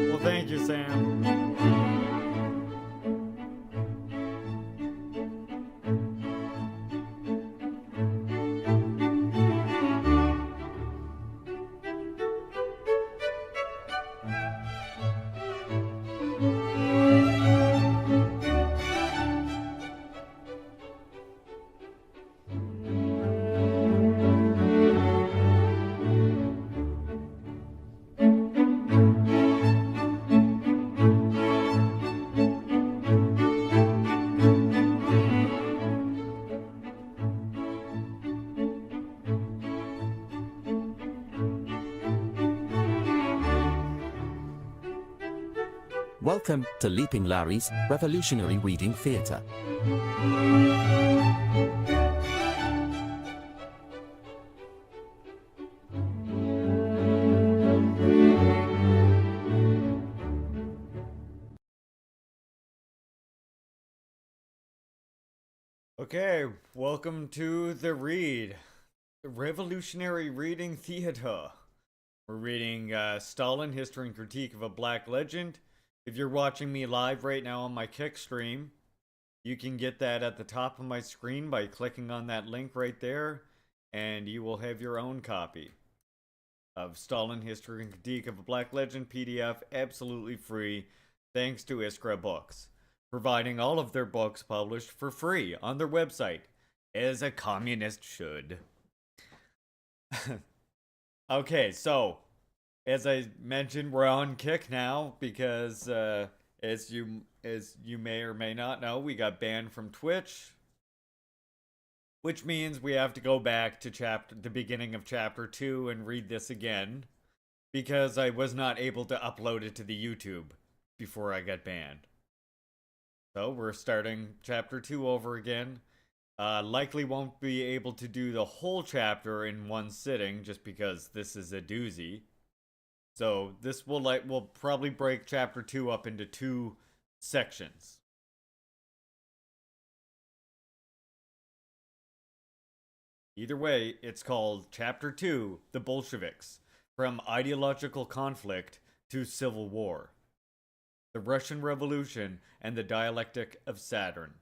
Well, thank you, Sam. Welcome to Leaping Larry's Revolutionary Reading Theatre. Okay, welcome to the read. The Revolutionary Reading Theatre. We're reading Stalin, History and Critique of a Black Legend. If you're watching me live right now on my Kick stream, you can get that at the top of my screen by clicking on that link right there, and you will have your own copy of Stalin, History and Critique of a Black Legend PDF, absolutely free, thanks to Iskra Books, providing all of their books published for free on their website, as a communist should. Okay, so as I mentioned, we're on Kick now because, as you may or may not know, we got banned from Twitch, which means we have to go back to the beginning of chapter 2 and read this again, because I was not able to upload it to the YouTube before I got banned. So we're starting chapter 2 over again. Likely won't be able to do the whole chapter in one sitting, just because this is a doozy. So this will probably break chapter 2 up into 2 sections. Either way, it's called Chapter 2, The Bolsheviks, From Ideological Conflict to Civil War. The Russian Revolution and the Dialectic of Saturn.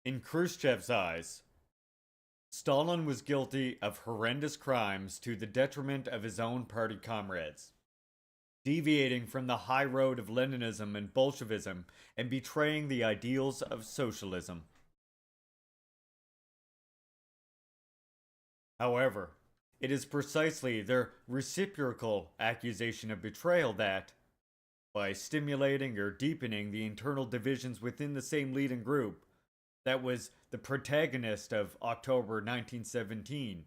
In Khrushchev's eyes, Stalin was guilty of horrendous crimes to the detriment of his own party comrades, deviating from the high road of Leninism and Bolshevism and betraying the ideals of socialism. However, it is precisely their reciprocal accusation of betrayal that, by stimulating or deepening the internal divisions within the same leading group, that was the protagonist of October 1917,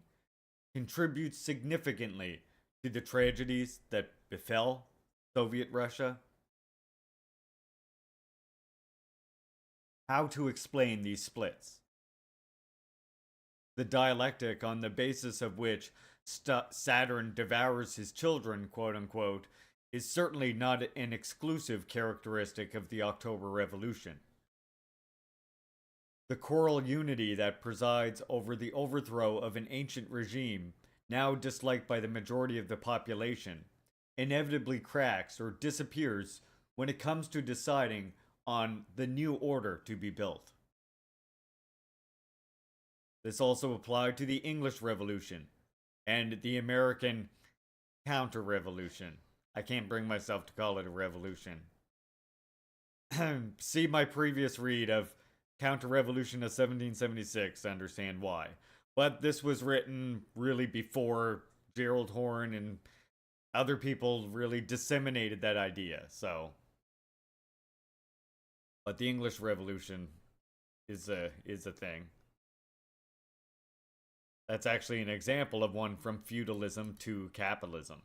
contributes significantly to the tragedies that befell Soviet Russia. How to explain these splits? The dialectic on the basis of which Saturn devours his children, quote unquote, is certainly not an exclusive characteristic of the October Revolution. The choral unity that presides over the overthrow of an ancient regime, now disliked by the majority of the population, inevitably cracks or disappears when it comes to deciding on the new order to be built. This also applied to the English Revolution and the American Counter-Revolution. I can't bring myself to call it a revolution. See my previous read of Counter-Revolution of 1776 to understand why. But this was written really before Gerald Horne and other people really disseminated that idea, so. But the English Revolution is a thing. That's actually an example of one from feudalism to capitalism.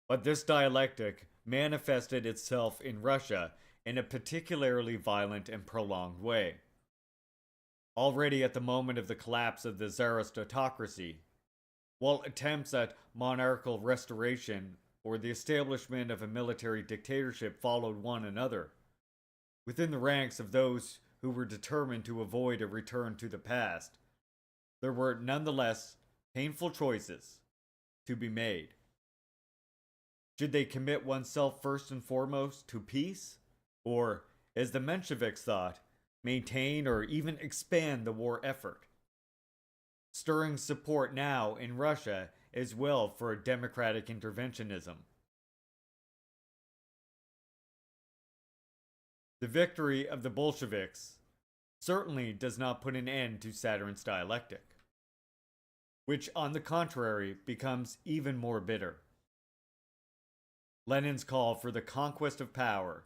But this dialectic manifested itself in Russia in a particularly violent and prolonged way. Already at the moment of the collapse of the Tsarist autocracy, while attempts at monarchical restoration or the establishment of a military dictatorship followed one another, within the ranks of those who were determined to avoid a return to the past, there were nonetheless painful choices to be made. Should they commit oneself first and foremost to peace? Or, as the Mensheviks thought, maintain or even expand the war effort? Stirring support now in Russia as well for democratic interventionism. The victory of the Bolsheviks certainly does not put an end to Saturn's dialectic, which on the contrary becomes even more bitter. Lenin's call for the conquest of power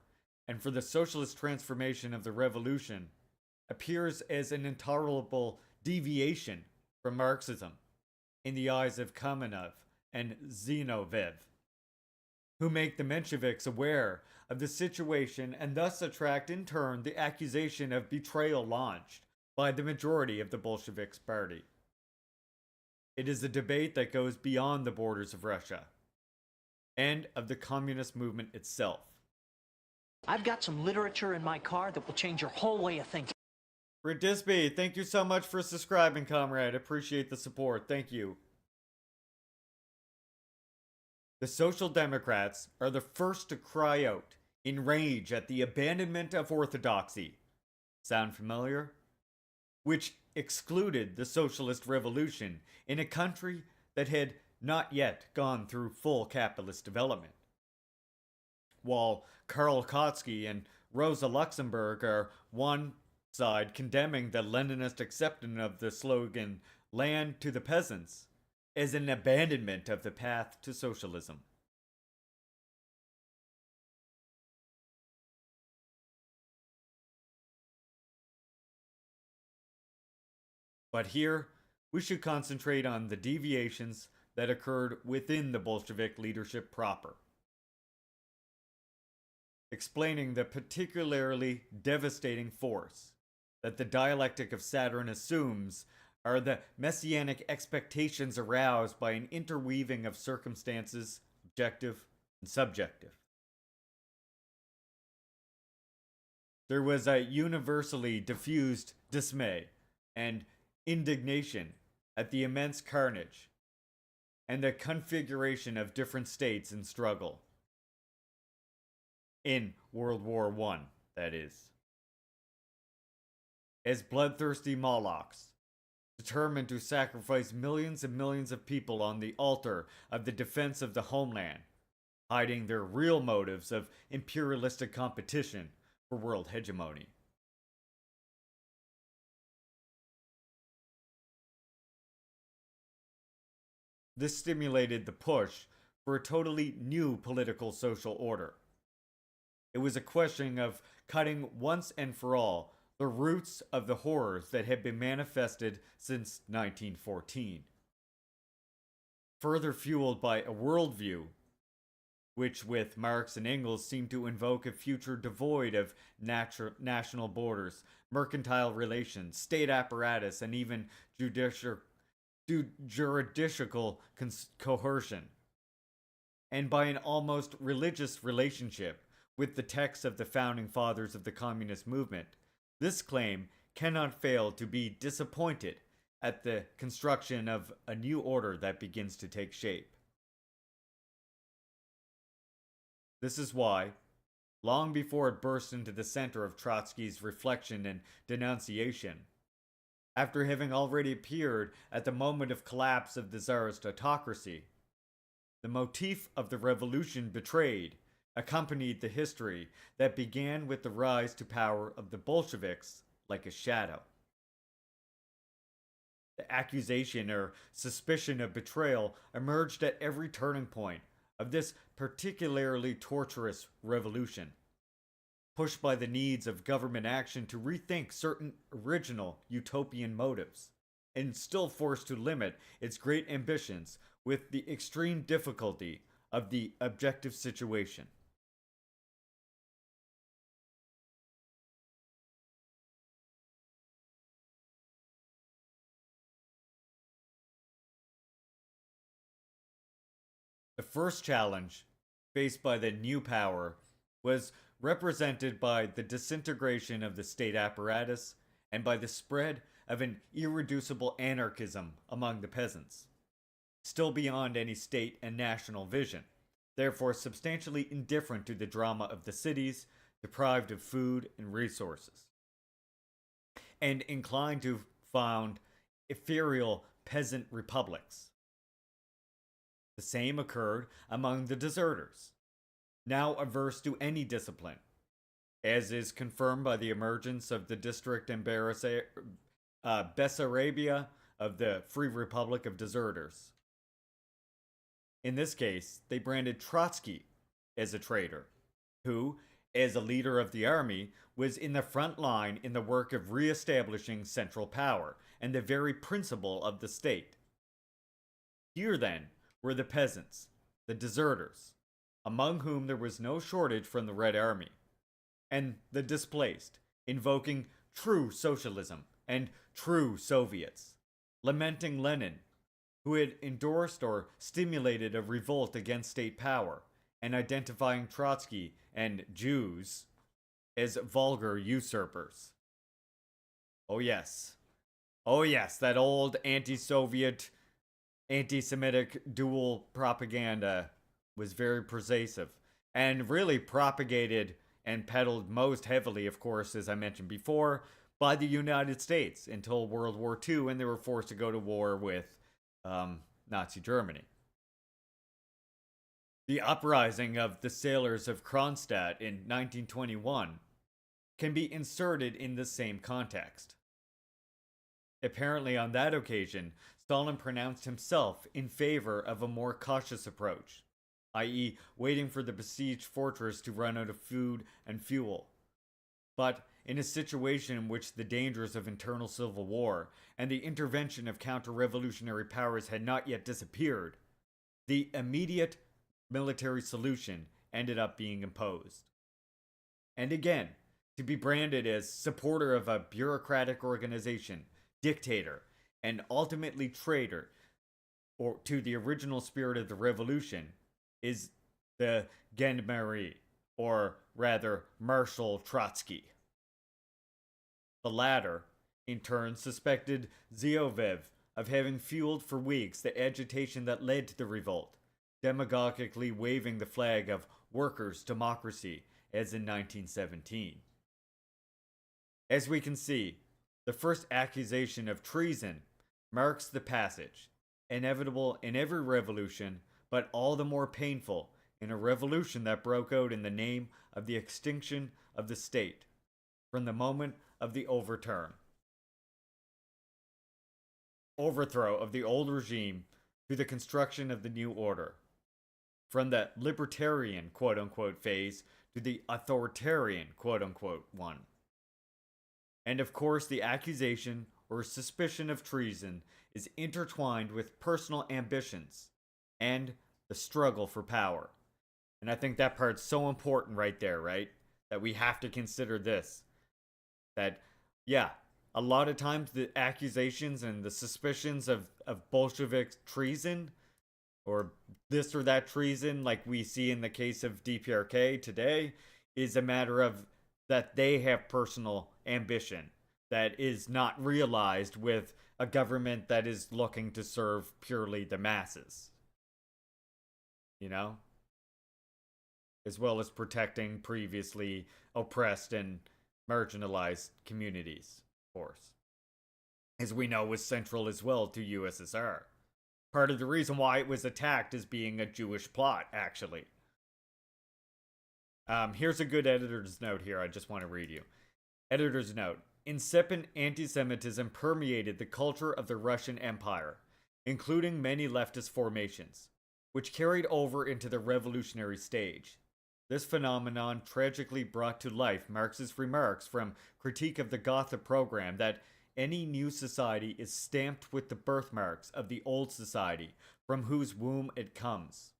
and for the socialist transformation of the revolution appears as an intolerable deviation from Marxism in the eyes of Kamenev and Zinoviev, who make the Mensheviks aware of the situation and thus attract in turn the accusation of betrayal launched by the majority of the Bolsheviks party. It is a debate that goes beyond the borders of Russia and of the communist movement itself. I've got some literature in my car that will change your whole way of thinking. Redisby, thank you so much for subscribing, comrade. Appreciate the support. Thank you. The Social Democrats are the first to cry out in rage at the abandonment of orthodoxy. Sound familiar? Which excluded the socialist revolution in a country that had not yet gone through full capitalist development. While Karl Kautsky and Rosa Luxemburg are one side condemning the Leninist acceptance of the slogan "land to the peasants" as an abandonment of the path to socialism. But here, we should concentrate on the deviations that occurred within the Bolshevik leadership proper, explaining the particularly devastating force that the dialectic of Saturn assumes are the messianic expectations aroused by an interweaving of circumstances, objective and subjective. There was a universally diffused dismay and indignation at the immense carnage and the configuration of different states in struggle. In World War I, that is. As bloodthirsty Molochs, determined to sacrifice millions and millions of people on the altar of the defense of the homeland, hiding their real motives of imperialistic competition for world hegemony. This stimulated the push for a totally new political social order. It was a question of cutting once and for all the roots of the horrors that had been manifested since 1914. Further fueled by a worldview, which with Marx and Engels seemed to invoke a future devoid of national borders, mercantile relations, state apparatus, and even judicial coercion, and by an almost religious relationship with the texts of the founding fathers of the communist movement. This claim cannot fail to be disappointed at the construction of a new order that begins to take shape. This is why, long before it burst into the center of Trotsky's reflection and denunciation, after having already appeared at the moment of collapse of the Tsarist autocracy, the motif of the revolution betrayed accompanied the history that began with the rise to power of the Bolsheviks like a shadow. The accusation or suspicion of betrayal emerged at every turning point of this particularly torturous revolution, pushed by the needs of government action to rethink certain original utopian motives, and still forced to limit its great ambitions with the extreme difficulty of the objective situation. The first challenge faced by the new power was represented by the disintegration of the state apparatus and by the spread of an irreducible anarchism among the peasants, still beyond any state and national vision, therefore substantially indifferent to the drama of the cities, deprived of food and resources, and inclined to found ethereal peasant republics. The same occurred among the deserters, now averse to any discipline, as is confirmed by the emergence of the district in Bessarabia of the Free Republic of Deserters. In this case, they branded Trotsky as a traitor, who, as a leader of the army, was in the front line in the work of re-establishing central power and the very principle of the state. Here, then, were the peasants, the deserters, among whom there was no shortage from the Red Army, and the displaced, invoking true socialism and true Soviets, lamenting Lenin, who had endorsed or stimulated a revolt against state power, and identifying Trotsky and Jews as vulgar usurpers. Oh yes, that old anti-Soviet, anti-Semitic dual propaganda was very pervasive and really propagated and peddled most heavily, of course, as I mentioned before, by the United States until World War II, and they were forced to go to war with Nazi Germany. The uprising of the sailors of Kronstadt in 1921 can be inserted in the same context. Apparently, on that occasion, Stalin pronounced himself in favor of a more cautious approach, i.e., waiting for the besieged fortress to run out of food and fuel. But in a situation in which the dangers of internal civil war and the intervention of counter-revolutionary powers had not yet disappeared, the immediate military solution ended up being imposed. And again, to be branded as supporter of a bureaucratic organization, dictator, and ultimately traitor or to the original spirit of the revolution is the Gendarmerie, or rather Marshal Trotsky. The latter, in turn, suspected Ziovev of having fueled for weeks the agitation that led to the revolt, demagogically waving the flag of workers' democracy as in 1917. As we can see, the first accusation of treason marks the passage, inevitable in every revolution, but all the more painful in a revolution that broke out in the name of the extinction of the state, from the moment of the overthrow of the old regime to the construction of the new order, from the libertarian quote-unquote phase to the authoritarian quote-unquote one. And of course, the accusation or suspicion of treason is intertwined with personal ambitions and the struggle for power. And I think that part's so important right there, right? That we have to consider this. That, yeah, a lot of times the accusations and the suspicions of Bolshevik treason, or this or that treason, like we see in the case of DPRK today, is a matter of that they have personal ambition that is not realized with a government that is looking to serve purely the masses. You know? as well as protecting previously oppressed and marginalized communities, of course. As we know, was central as well to USSR. Part of the reason why it was attacked as being a Jewish plot, actually. Here's a good editor's note here I just want to read you. Editor's note. Incipient anti-Semitism permeated the culture of the Russian Empire, including many leftist formations, which carried over into the revolutionary stage. This phenomenon tragically brought to life Marx's remarks from Critique of the Gotha program that any new society is stamped with the birthmarks of the old society from whose womb it comes.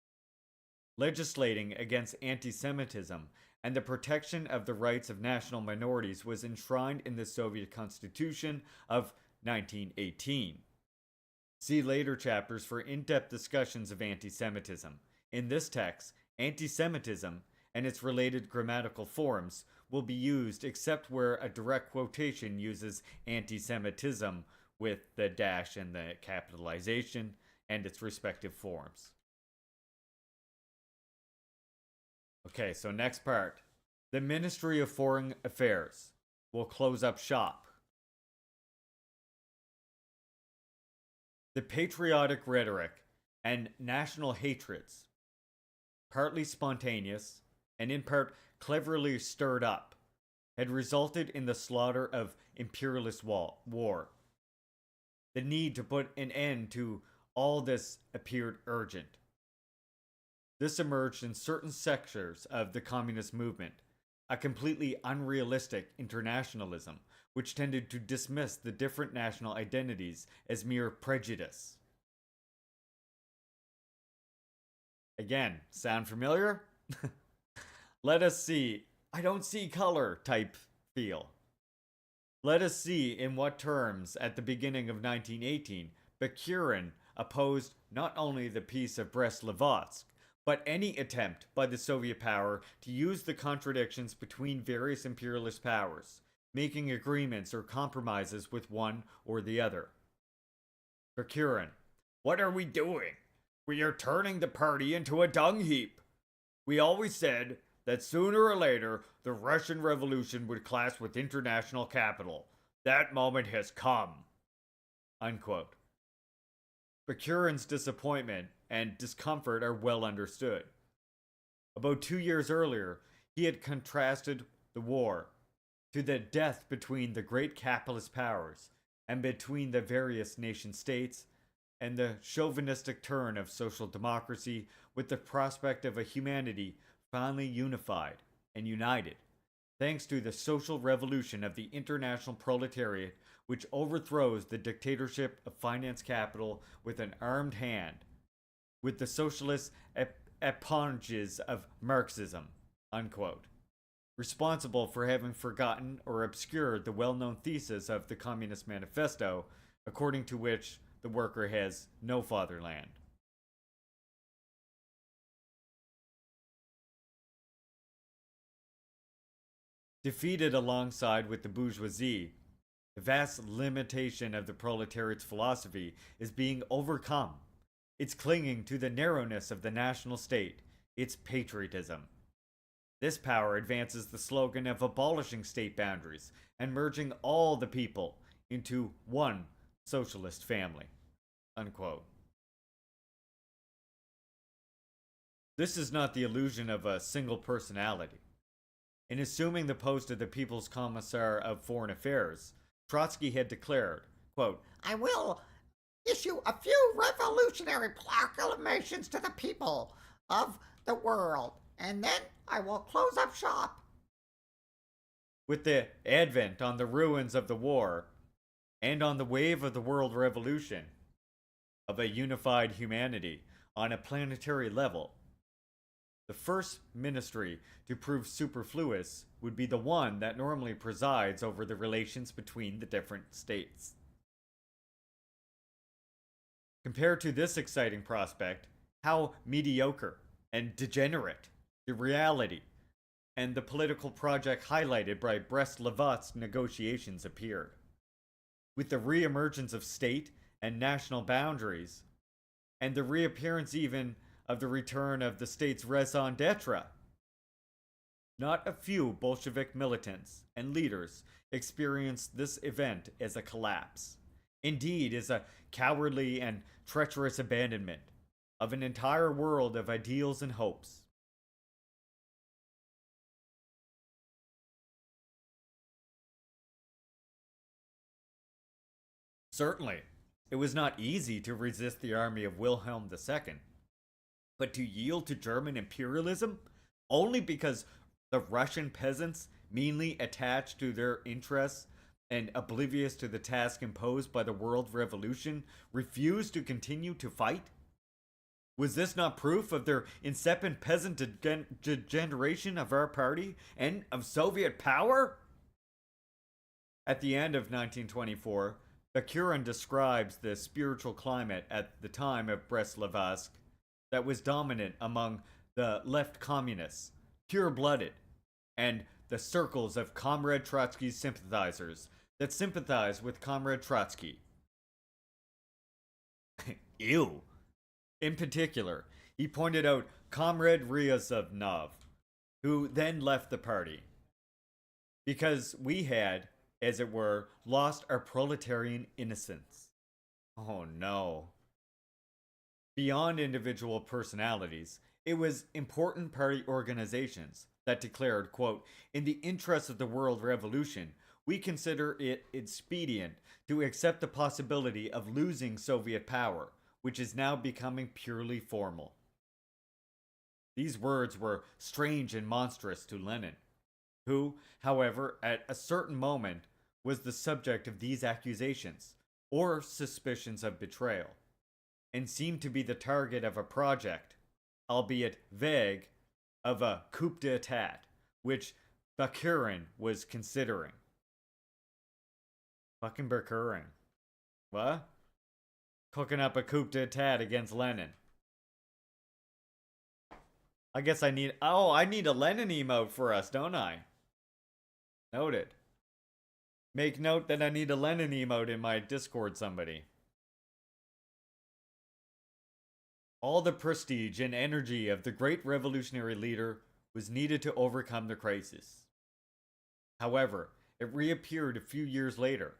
Legislating against anti-Semitism and the protection of the rights of national minorities was enshrined in the Soviet Constitution of 1918. See later chapters for in-depth discussions of anti-Semitism. In this text, anti-Semitism and its related grammatical forms will be used except where a direct quotation uses anti-Semitism with the dash and the capitalization and its respective forms. Okay, so next part. The Ministry of Foreign Affairs will close up shop. The patriotic rhetoric and national hatreds, partly spontaneous and in part cleverly stirred up, had resulted in the slaughter of imperialist war. The need to put an end to all this appeared urgent. This emerged in certain sectors of the communist movement, a completely unrealistic internationalism which tended to dismiss the different national identities as mere prejudice. Again, sound familiar? Let us see, I don't see color type feel. Let us see in what terms, at the beginning of 1918, Bakunin opposed not only the Peace of Brest-Litovsk, but any attempt by the Soviet power to use the contradictions between various imperialist powers, making agreements or compromises with one or the other. Bakunin, what are we doing? We are turning the party into a dung heap. We always said that sooner or later the Russian Revolution would clash with international capital. That moment has come. Unquote. Bakunin's disappointment and discomfort are well understood. About 2 years earlier, he had contrasted the war to the death between the great capitalist powers and between the various nation states and the chauvinistic turn of social democracy with the prospect of a humanity finally unified and united, thanks to the social revolution of the international proletariat which overthrows the dictatorship of finance capital with an armed hand, with the socialist appendages of Marxism, unquote, responsible for having forgotten or obscured the well-known thesis of the Communist Manifesto, according to which the worker has no fatherland. Defeated alongside with the bourgeoisie, the vast limitation of the proletariat's philosophy is being overcome. It's clinging to the narrowness of the national state, its patriotism. This power advances the slogan of abolishing state boundaries and merging all the people into one socialist family. Unquote. This is not the illusion of a single personality. In assuming the post of the People's Commissar of Foreign Affairs, Trotsky had declared, quote, I will issue a few revolutionary proclamations to the people of the world, and then I will close up shop. With the advent on the ruins of the war, and on the wave of the world revolution, of a unified humanity on a planetary level, the first ministry to prove superfluous would be the one that normally presides over the relations between the different states. Compared to this exciting prospect, how mediocre and degenerate the reality and the political project highlighted by Brest-Litovsk negotiations appeared. With the re-emergence of state and national boundaries, and the reappearance even of the return of the state's raison d'etre, Not a few Bolshevik militants and leaders experienced this event as a collapse. Indeed, as a cowardly and treacherous abandonment of an entire world of ideals and hopes. Certainly, it was not easy to resist the army of Wilhelm II, but to yield to German imperialism only because the Russian peasants, meanly attached to their interests and oblivious to the task imposed by the world revolution, refused to continue to fight? Was this not proof of their incipient peasant degeneration of our party and of Soviet power? At the end of 1924, Bakurin describes the spiritual climate at the time of Brest-Litovsk that was dominant among the left communists, pure-blooded, and the circles of Comrade Trotsky's sympathizers that sympathize with Comrade Trotsky. Ew. In particular, he pointed out Comrade Ryazanov, who then left the party, because we had, as it were, lost our proletarian innocence. Oh no. Beyond individual personalities, it was important party organizations that declared, quote, "In the interest of the world revolution, we consider it expedient to accept the possibility of losing Soviet power, which is now becoming purely formal." These words were strange and monstrous to Lenin, who, however, at a certain moment was the subject of these accusations, or suspicions of betrayal, and seemed to be the target of a project, albeit vague, of a coup d'etat, which Bakurin was considering. Fucking Bakurin. What? Cooking up a coup d'etat against Lenin. I guess I need a Lenin emote for us, don't I? Noted. Make note that I need a Lenin emote in my Discord, somebody. All the prestige and energy of the great revolutionary leader was needed to overcome the crisis. However, it reappeared a few years later.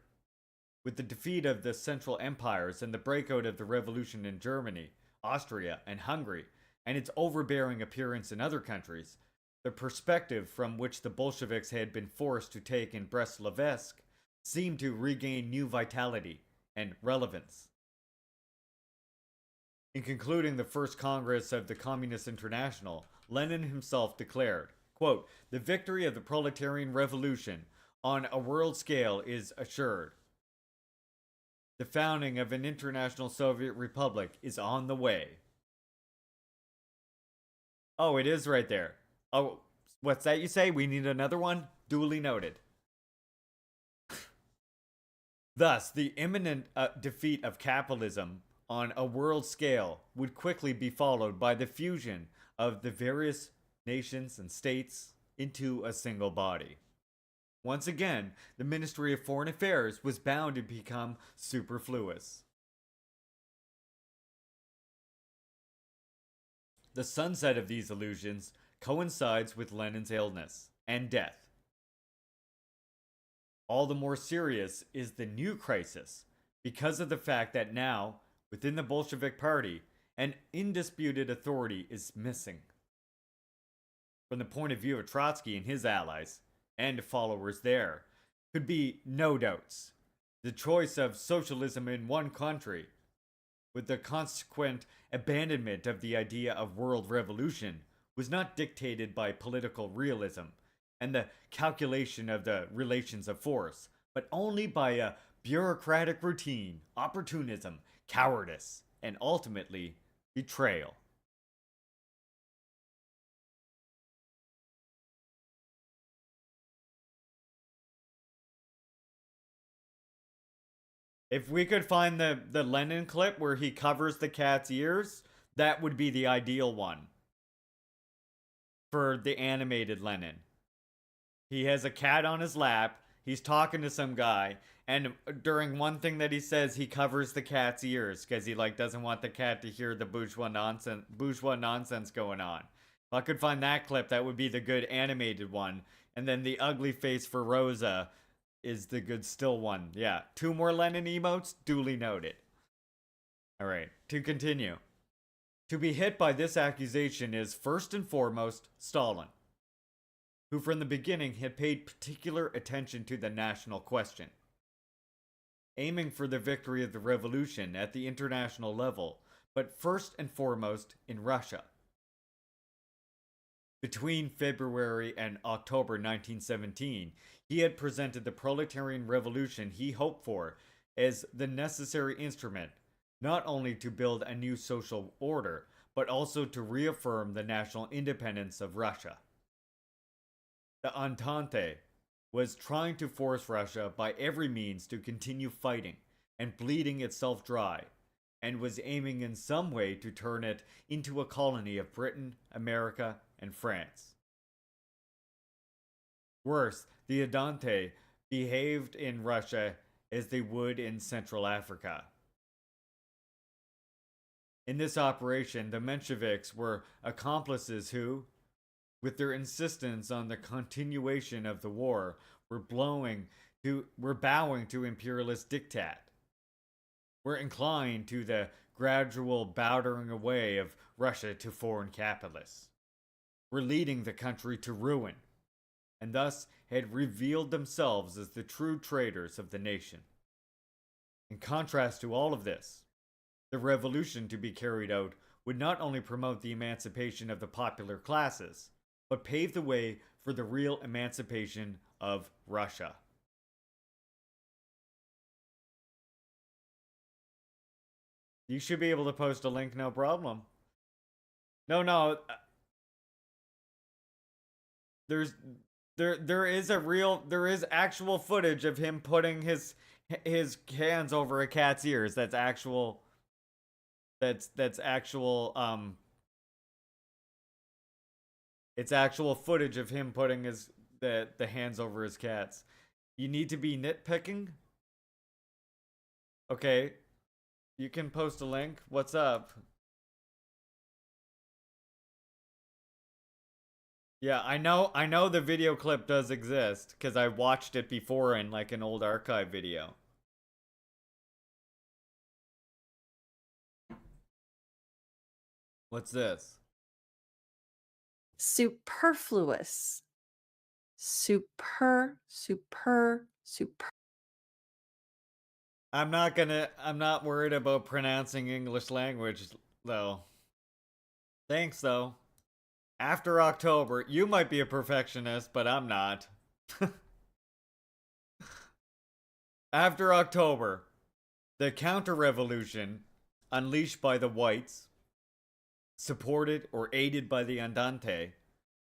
With the defeat of the Central Empires and the breakout of the revolution in Germany, Austria, and Hungary, and its overbearing appearance in other countries, the perspective from which the Bolsheviks had been forced to take in Brest-Litovsk seemed to regain new vitality and relevance. In concluding the first Congress of the Communist International, Lenin himself declared, quote, "The victory of the proletarian revolution on a world scale is assured. The founding of an international Soviet republic is on the way." Oh, it is right there. Oh, what's that you say? We need another one? Duly noted. Thus, the imminent defeat of capitalism on a world scale would quickly be followed by the fusion of the various nations and states into a single body. Once again, the Ministry of Foreign Affairs was bound to become superfluous. The sunset of these illusions coincides with Lenin's illness and death. All the more serious is the new crisis because of the fact that now, within the Bolshevik Party, an undisputed authority is missing. From the point of view of Trotsky and his allies, and followers there, could be no doubts. The choice of socialism in one country, with the consequent abandonment of the idea of world revolution, was not dictated by political realism and the calculation of the relations of force, but only by a bureaucratic routine, opportunism, cowardice, and ultimately, betrayal. If we could find the Lenin clip where he covers the cat's ears, that would be the ideal one for the animated Lenin. He has a cat on his lap, he's talking to some guy, and during one thing that he says, he covers the cat's ears because he doesn't want the cat to hear the bourgeois nonsense going on. If I could find that clip, that would be the good animated one. And then the ugly face for Rosa is the good still one. Yeah, 2 more Lenin emotes, duly noted. Alright, to continue. To be hit by this accusation is, first and foremost, Stalin, who from the beginning had paid particular attention to the national question, aiming for the victory of the revolution at the international level, but first and foremost in Russia. Between February and October 1917, he had presented the proletarian revolution he hoped for as the necessary instrument, not only to build a new social order, but also to reaffirm the national independence of Russia. The Entente was trying to force Russia by every means to continue fighting and bleeding itself dry, and was aiming in some way to turn it into a colony of Britain, America, and France. Worse, the Entente behaved in Russia as they would in Central Africa. In this operation, the Mensheviks were accomplices who, with their insistence on the continuation of the war, were bowing to imperialist diktat, were inclined to the gradual bowing away of Russia to foreign capitalists, were leading the country to ruin, and thus had revealed themselves as the true traitors of the nation. In contrast to all of this, the revolution to be carried out would not only promote the emancipation of the popular classes, but pave the way for the real emancipation of Russia. You should be able to post a link, no problem. No. There is actual footage of him putting his hands over a cat's ears. That's actual it's actual footage of him putting the hands over his cats. You need to be nitpicking? Okay. You can post a link. What's up? Yeah, I know the video clip does exist because I watched it before in like an old archive video. What's this? Superfluous. Super. I'm not worried about pronouncing English language though. Thanks though. After October, you might be a perfectionist, but I'm not. After October, the counter-revolution, unleashed by the whites, supported or aided by the Entente,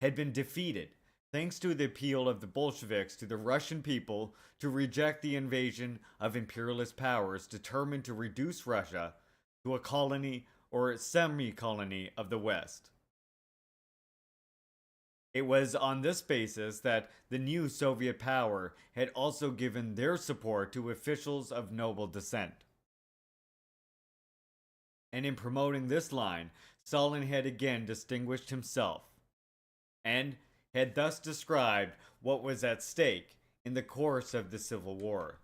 had been defeated thanks to the appeal of the Bolsheviks to the Russian people to reject the invasion of imperialist powers determined to reduce Russia to a colony or semi-colony of the West. It was on this basis that the new Soviet power had also given their support to officials of noble descent. And in promoting this line, Stalin had again distinguished himself, and had thus described what was at stake in the course of the Civil War.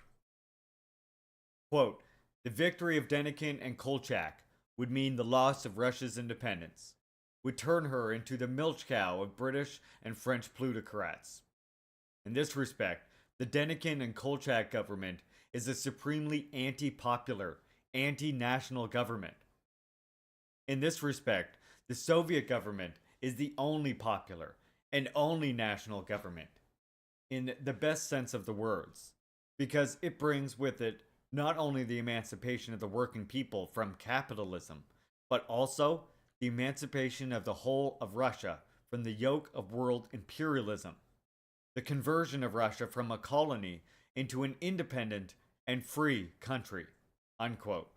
Quote, the victory of Denikin and Kolchak would mean the loss of Russia's independence, would turn her into the milch cow of British and French plutocrats. In this respect, the Denikin and Kolchak government is a supremely anti-popular, anti-national government. In this respect, the Soviet government is the only popular and only national government, in the best sense of the words, because it brings with it not only the emancipation of the working people from capitalism, but also the emancipation of the whole of Russia from the yoke of world imperialism, the conversion of Russia from a colony into an independent and free country, unquote.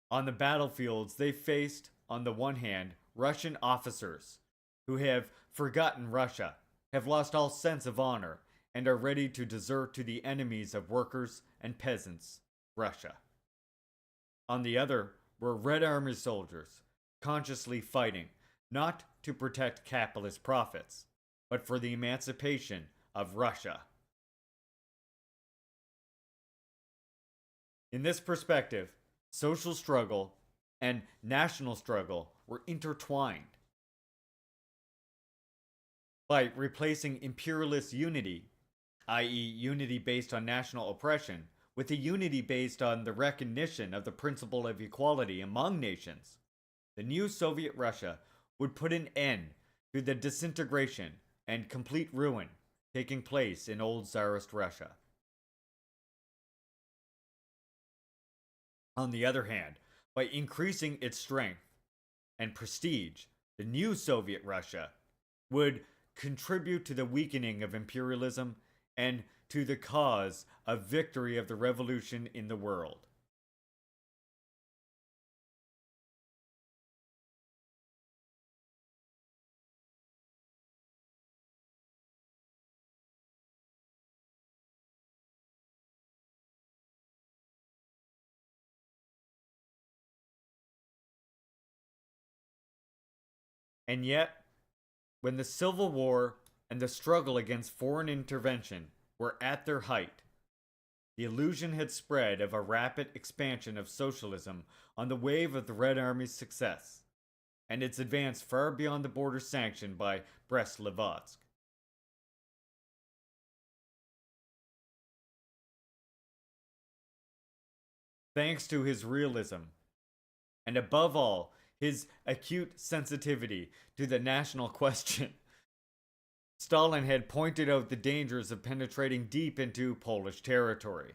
On the battlefields, they faced, on the one hand, Russian officers who have forgotten Russia, have lost all sense of honor, and are ready to desert to the enemies of workers and peasants, Russia. On the other were Red Army soldiers, consciously fighting, not to protect capitalist profits, but for the emancipation of Russia. In this perspective, social struggle and national struggle were intertwined. By replacing imperialist unity, i.e., unity based on national oppression, with a unity based on the recognition of the principle of equality among nations, the new Soviet Russia would put an end to the disintegration and complete ruin taking place in old Tsarist Russia. On the other hand, by increasing its strength and prestige, the new Soviet Russia would contribute to the weakening of imperialism and to the cause of victory of the revolution in the world. And yet, when the Civil War and the struggle against foreign intervention were at their height, the illusion had spread of a rapid expansion of socialism on the wave of the Red Army's success, and its advance far beyond the border sanctioned by Brest-Litovsk. Thanks to his realism, and above all, his acute sensitivity to the national question, Stalin had pointed out the dangers of penetrating deep into Polish territory.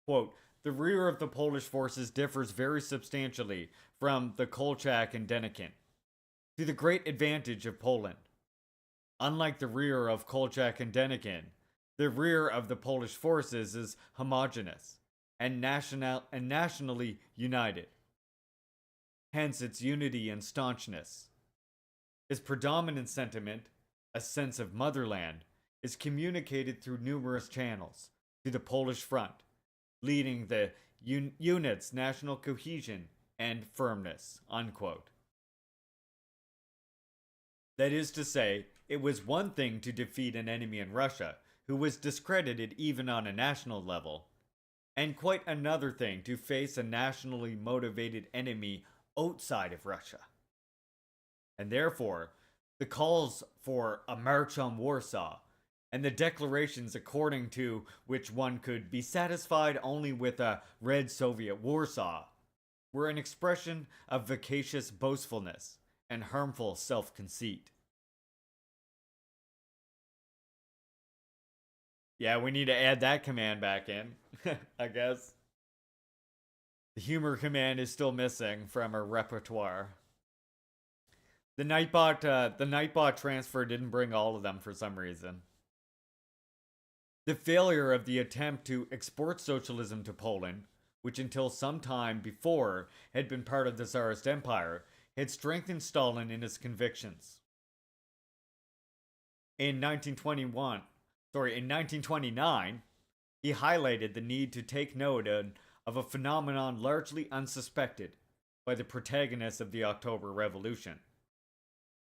Quote, the rear of the Polish forces differs very substantially from the Kolchak and Denikin, to the great advantage of Poland. Unlike the rear of Kolchak and Denikin, the rear of the Polish forces is homogeneous and nationally united. Hence its unity and staunchness. Its predominant sentiment, a sense of motherland, is communicated through numerous channels to the Polish front, leading the unit's national cohesion and firmness, unquote. That is to say, it was one thing to defeat an enemy in Russia who was discredited even on a national level, and quite another thing to face a nationally motivated enemy outside of Russia. And therefore, the calls for a march on Warsaw and the declarations according to which one could be satisfied only with a Red Soviet Warsaw were an expression of vicious boastfulness and harmful self-conceit. Yeah, we need to add that command back in, I guess. The humor command is still missing from our repertoire. The Nightbot transfer didn't bring all of them for some reason. The failure of the attempt to export socialism to Poland, which until some time before had been part of the Tsarist Empire, had strengthened Stalin in his convictions. In 1929, he highlighted the need to take note of a phenomenon largely unsuspected by the protagonists of the October Revolution: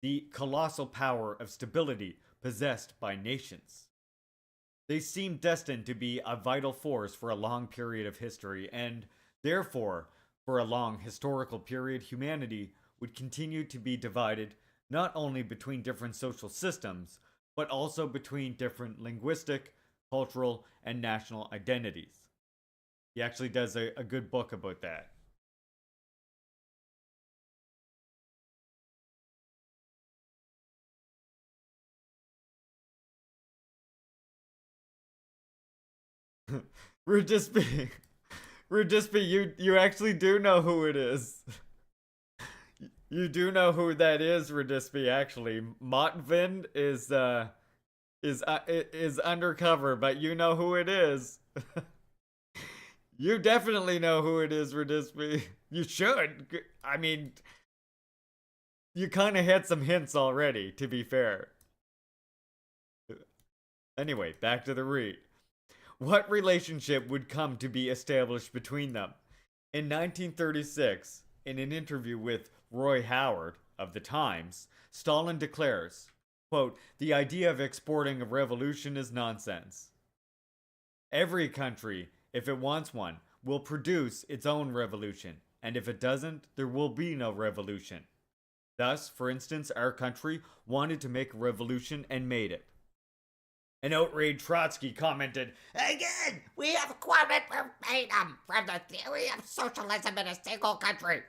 the colossal power of stability possessed by nations. They seemed destined to be a vital force for a long period of history, and therefore, for a long historical period, humanity would continue to be divided not only between different social systems, but also between different linguistic, cultural, and national identities. He actually does a good book about that. Rudisby, you actually do know who it is. You do know who that is, Rudisby. Actually, Motvin is undercover, but you know who it is. You definitely know who it is, Rudisby. You should. I mean, you kind of had some hints already, to be fair. Anyway, back to the read. What relationship would come to be established between them? In 1936, in an interview with Roy Howard of the Times, Stalin declares, quote, "The idea of exporting a revolution is nonsense. Every country, if it wants one, will produce its own revolution, and if it doesn't, there will be no revolution. Thus, for instance, our country wanted to make a revolution and made it." An outraged Trotsky commented, Again, we have quoted verbatim from the theory of socialism in a single country.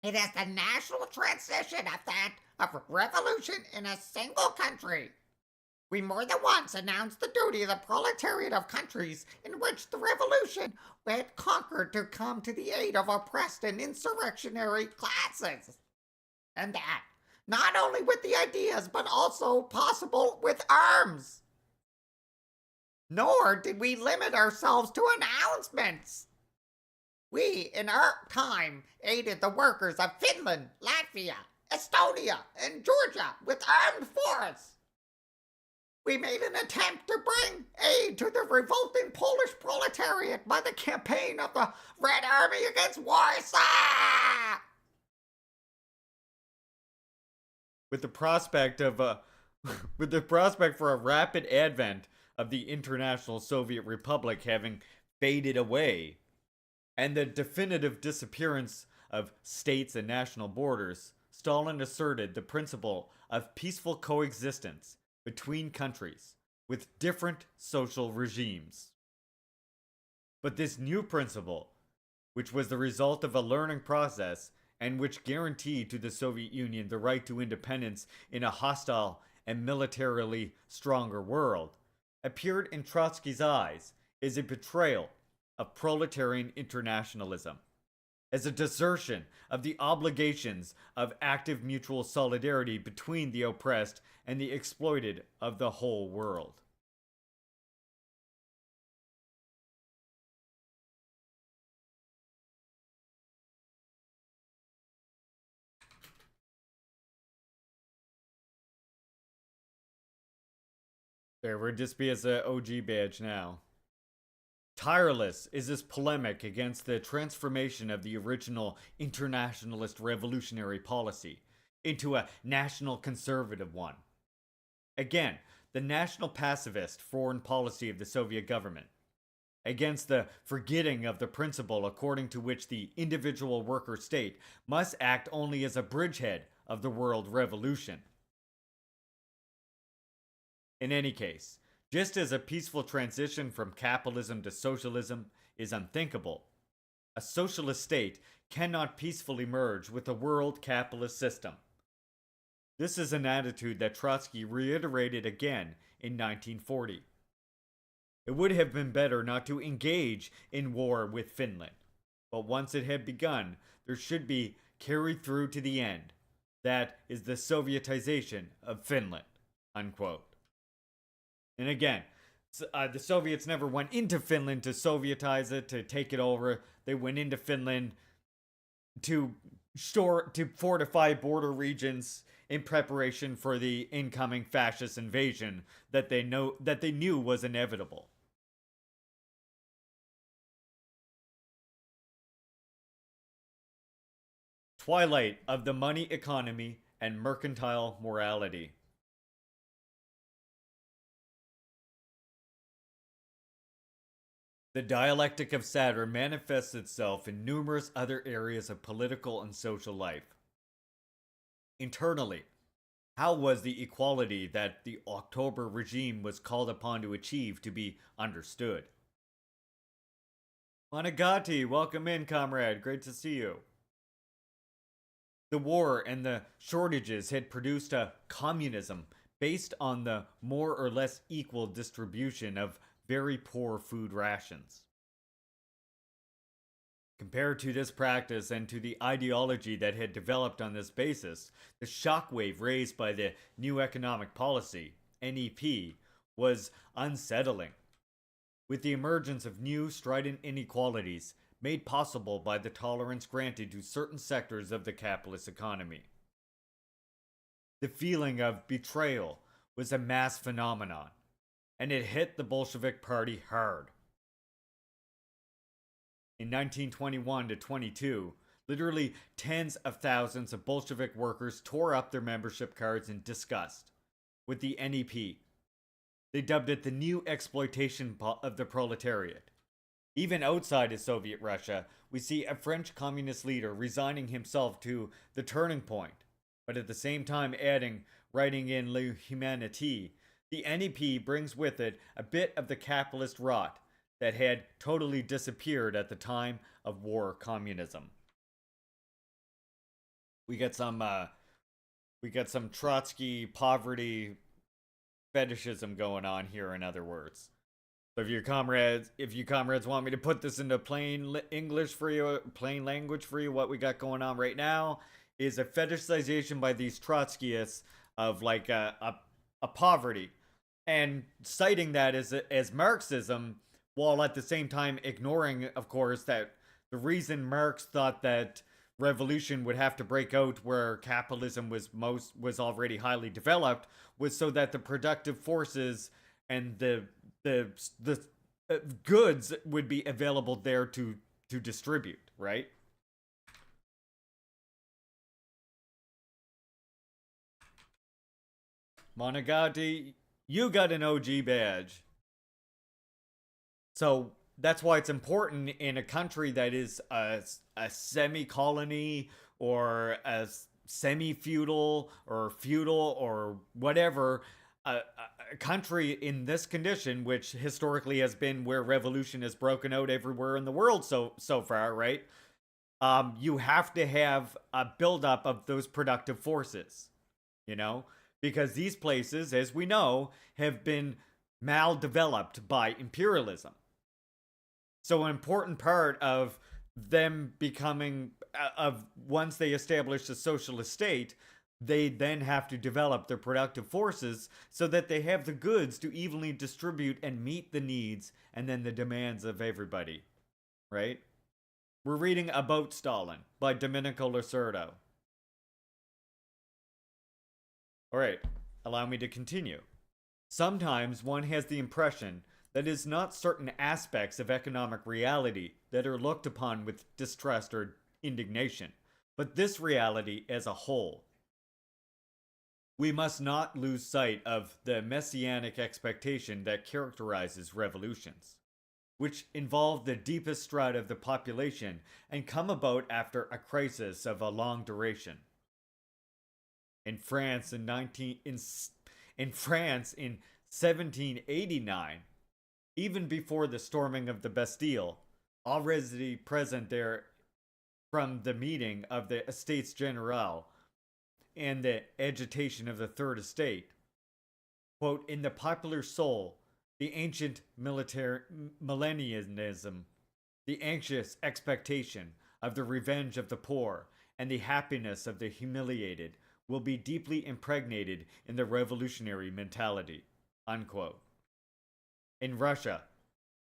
It is the national transition of that of revolution in a single country. We more than once announced the duty of the proletariat of countries in which the revolution had conquered to come to the aid of oppressed and insurrectionary classes. And that, not only with the ideas, but also possible with arms. Nor did we limit ourselves to announcements. We, in our time, aided the workers of Finland, Latvia, Estonia, and Georgia with armed force. We made an attempt to bring aid to the revolting Polish proletariat by the campaign of the Red Army against Warsaw. with the prospect of with the prospect for a rapid advent of the international Soviet Republic having faded away, and the definitive disappearance of states and national borders, Stalin asserted the principle of peaceful coexistence between countries with different social regimes. But this new principle, which was the result of a learning process and which guaranteed to the Soviet Union the right to independence in a hostile and militarily stronger world, appeared in Trotsky's eyes as a betrayal of proletarian internationalism, as a desertion of the obligations of active mutual solidarity between the oppressed and the exploited of the whole world. There would just be as an OG badge now. Tireless is this polemic against the transformation of the original internationalist revolutionary policy into a national conservative one. Again, the national pacifist foreign policy of the Soviet government, against the forgetting of the principle according to which the individual worker state must act only as a bridgehead of the world revolution. In any case, just as a peaceful transition from capitalism to socialism is unthinkable, a socialist state cannot peacefully merge with the world capitalist system. This is an attitude that Trotsky reiterated again in 1940. It would have been better not to engage in war with Finland, but once it had begun, there should be carried through to the end. That is the Sovietization of Finland. Unquote. And again, the Soviets never went into Finland to Sovietize it, to take it over. They went into Finland to fortify border regions in preparation for the incoming fascist invasion that they knew was inevitable. Twilight of the money economy and mercantile morality. The dialectic of Saturn manifests itself in numerous other areas of political and social life. Internally, how was the equality that the October regime was called upon to achieve to be understood? Monagati, welcome in, comrade. Great to see you. The war and the shortages had produced a communism based on the more or less equal distribution of very poor food rations. Compared to this practice and to the ideology that had developed on this basis, the shockwave raised by the new economic policy, NEP, was unsettling. With the emergence of new strident inequalities made possible by the tolerance granted to certain sectors of the capitalist economy. The feeling of betrayal was a mass phenomenon, and it hit the Bolshevik Party hard. In 1921 to 22, literally tens of thousands of Bolshevik workers tore up their membership cards in disgust with the NEP. They dubbed it the new exploitation of the proletariat. Even outside of Soviet Russia, we see a French communist leader resigning himself to the turning point, but at the same time writing in L'Humanité, the NEP brings with it a bit of the capitalist rot that had totally disappeared at the time of war communism. We get some Trotsky poverty fetishism going on here, in other words. So if you comrades want me to put this into plain English for you, plain language for you, what we got going on right now is a fetishization by these Trotskyists of like a poverty, and citing that as Marxism, while at the same time ignoring, of course, that the reason Marx thought that revolution would have to break out where capitalism was already highly developed was so that the productive forces and the goods would be available there to distribute, right? Monogati, you got an OG badge. So that's why it's important in a country that is a semi-colony or a semi-feudal or feudal or whatever, a country in this condition, which historically has been where revolution has broken out everywhere in the world so far, right? You have to have a buildup of those productive forces, you know? Because these places, as we know, have been maldeveloped by imperialism. So an important part of them becoming, once they establish a socialist state, they then have to develop their productive forces so that they have the goods to evenly distribute and meet the needs and then the demands of everybody, right? We're reading About Stalin by Domenico Losurdo. All right, allow me to continue. Sometimes one has the impression that it is not certain aspects of economic reality that are looked upon with distrust or indignation, but this reality as a whole. We must not lose sight of the messianic expectation that characterizes revolutions, which involve the deepest strata of the population and come about after a crisis of a long duration. In France in 1789, even before the storming of the Bastille, already present there from the meeting of the Estates General and the agitation of the Third Estate, quote, in the popular soul, the ancient millennialism, the anxious expectation of the revenge of the poor and the happiness of the humiliated will be deeply impregnated in the revolutionary mentality, unquote. In Russia,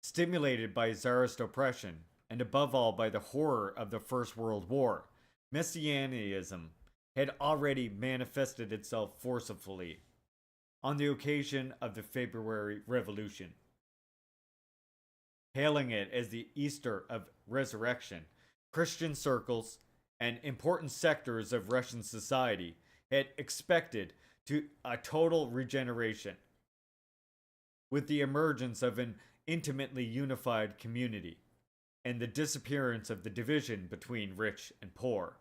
stimulated by Tsarist oppression, and above all by the horror of the First World War, Messianism had already manifested itself forcefully on the occasion of the February Revolution. Hailing it as the Easter of resurrection, Christian circles and important sectors of Russian society had expected a total regeneration, with the emergence of an intimately unified community and the disappearance of the division between rich and poor,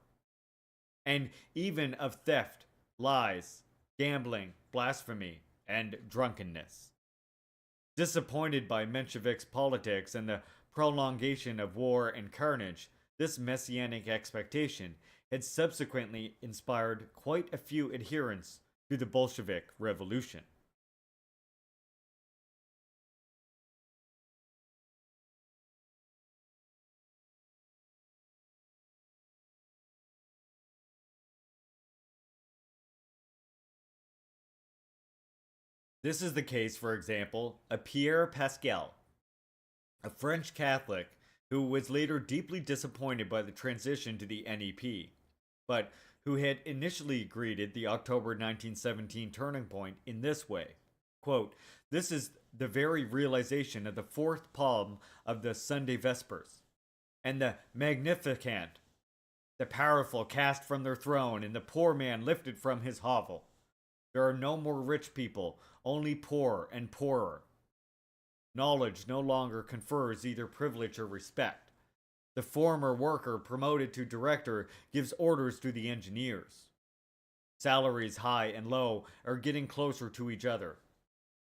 and even of theft, lies, gambling, blasphemy, and drunkenness. Disappointed by Menshevik's politics and the prolongation of war and carnage, this messianic expectation had subsequently inspired quite a few adherents to the Bolshevik Revolution. This is the case, for example, of Pierre Pascal, a French Catholic who was later deeply disappointed by the transition to the NEP, but who had initially greeted the October 1917 turning point in this way. Quote, "This is the very realization of the fourth palm of the Sunday Vespers. and the magnificent, the powerful cast from their throne, and the poor man lifted from his hovel. There are no more rich people, only poor and poorer. Knowledge no longer confers either privilege or respect. The former worker promoted to director gives orders to the engineers. Salaries high and low are getting closer to each other.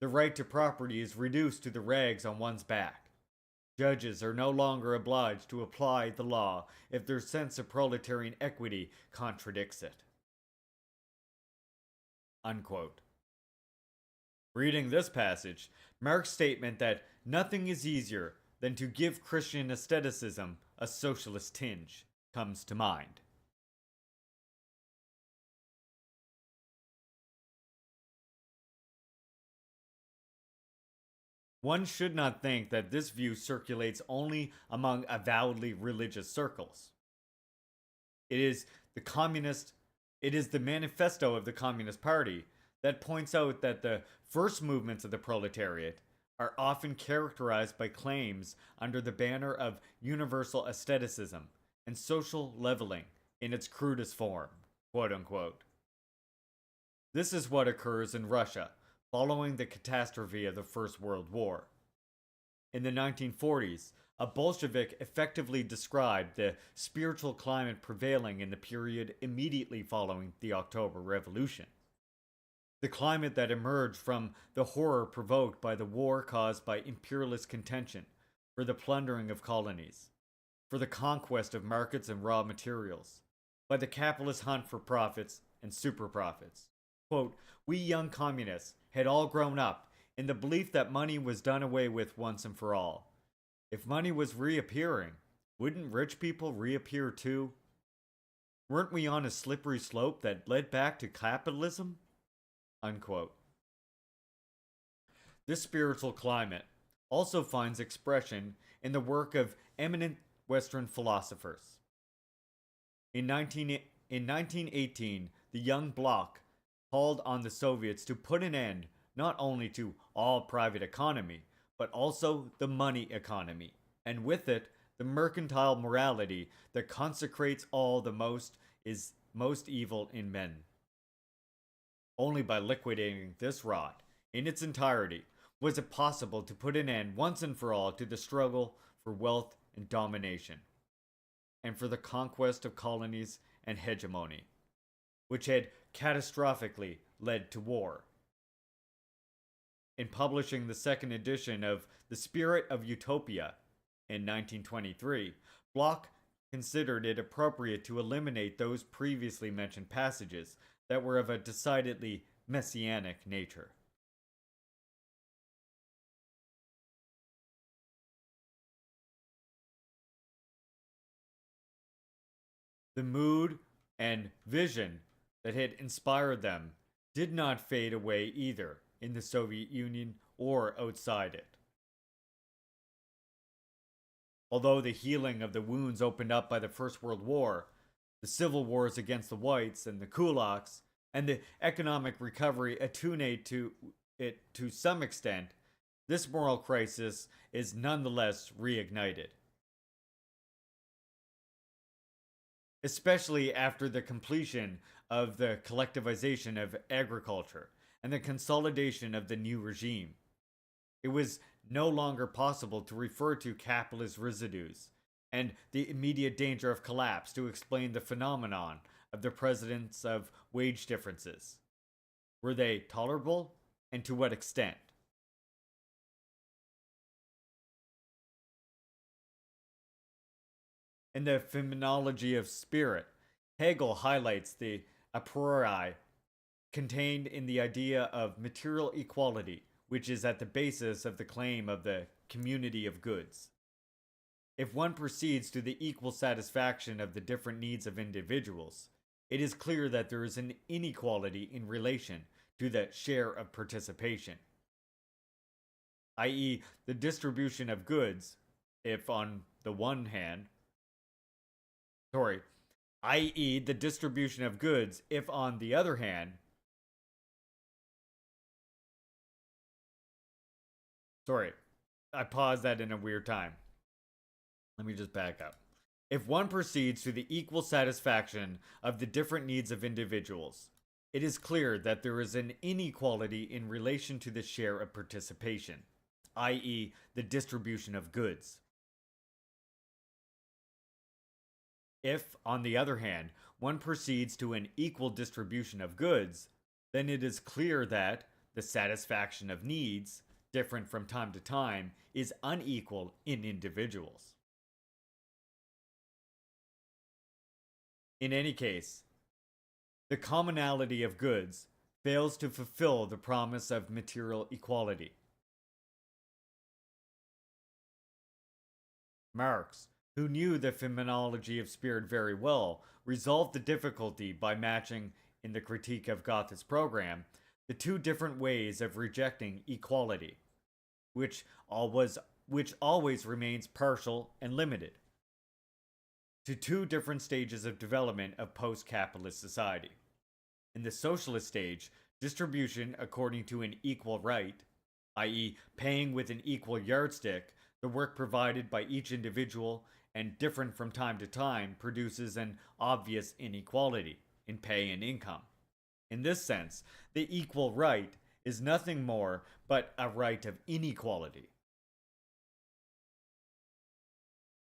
The right to property is reduced to the rags on one's back. Judges are no longer obliged to apply the law if their sense of proletarian equity contradicts it. Unquote. Reading this passage, Marx's statement that nothing is easier than to give Christian aestheticism a socialist tinge comes to mind. One should not think that this view circulates only among avowedly religious circles. It is the manifesto of the Communist Party that points out that the first movements of the proletariat are often characterized by claims under the banner of universal aestheticism and social leveling in its crudest form, quote unquote. This is what occurs in Russia following the catastrophe of the First World War. In the 1940s, a Bolshevik effectively described the spiritual climate prevailing in the period immediately following the October Revolution. The climate that emerged from the horror provoked by the war caused by imperialist contention for the plundering of colonies, for the conquest of markets and raw materials, by the capitalist hunt for profits and super profits. Quote, we young communists had all grown up in the belief that money was done away with once and for all. If money was reappearing, wouldn't rich people reappear too? Weren't we on a slippery slope that led back to capitalism? Unquote. This spiritual climate also finds expression in the work of eminent Western philosophers. In 1918, the Young Bloc called on the Soviets to put an end not only to all private economy, but also the money economy, and with it, the mercantile morality that consecrates all the most evil in men. Only by liquidating this rot in its entirety was it possible to put an end once and for all to the struggle for wealth and domination, and for the conquest of colonies and hegemony, which had catastrophically led to war. In publishing the second edition of The Spirit of Utopia in 1923, Bloch considered it appropriate to eliminate those previously mentioned passages that were of a decidedly messianic nature. The mood and vision that had inspired them did not fade away either in the Soviet Union or outside it. Although the healing of the wounds opened up by the First World War, the civil wars against the whites and the kulaks, and the economic recovery attuned to it to some extent, this moral crisis is nonetheless reignited. Especially after the completion of the collectivization of agriculture and the consolidation of the new regime. It was no longer possible to refer to capitalist residues and the immediate danger of collapse to explain the phenomenon of the presence of wage differences. Were they tolerable, and to what extent? In the Phenomenology of Spirit, Hegel highlights the a priori contained in the idea of material equality, which is at the basis of the claim of the community of goods. If one proceeds to the equal satisfaction of the different needs of individuals, it is clear that there is an inequality in relation to the share of participation, i.e., the distribution of goods, if on the one hand, i.e., the distribution of goods, if on the other hand, I paused that in a weird time. Let me just back up. If one proceeds to the equal satisfaction of the different needs of individuals, it is clear that there is an inequality in relation to the share of participation, i.e., the distribution of goods. If, on the other hand, one proceeds to an equal distribution of goods, then it is clear that the satisfaction of needs, different from time to time, is unequal in individuals. In any case, the commonality of goods fails to fulfill the promise of material equality. Marx, who knew the phenomenology of spirit very well, resolved the difficulty by matching, in the critique of Goethe's program, the two different ways of rejecting equality, which always remains partial and limited, to two different stages of development of post-capitalist society. In the socialist stage, distribution according to an equal right, i.e., paying with an equal yardstick, the work provided by each individual and different from time to time, produces an obvious inequality in pay and income. In this sense, the equal right is nothing more but a right of inequality.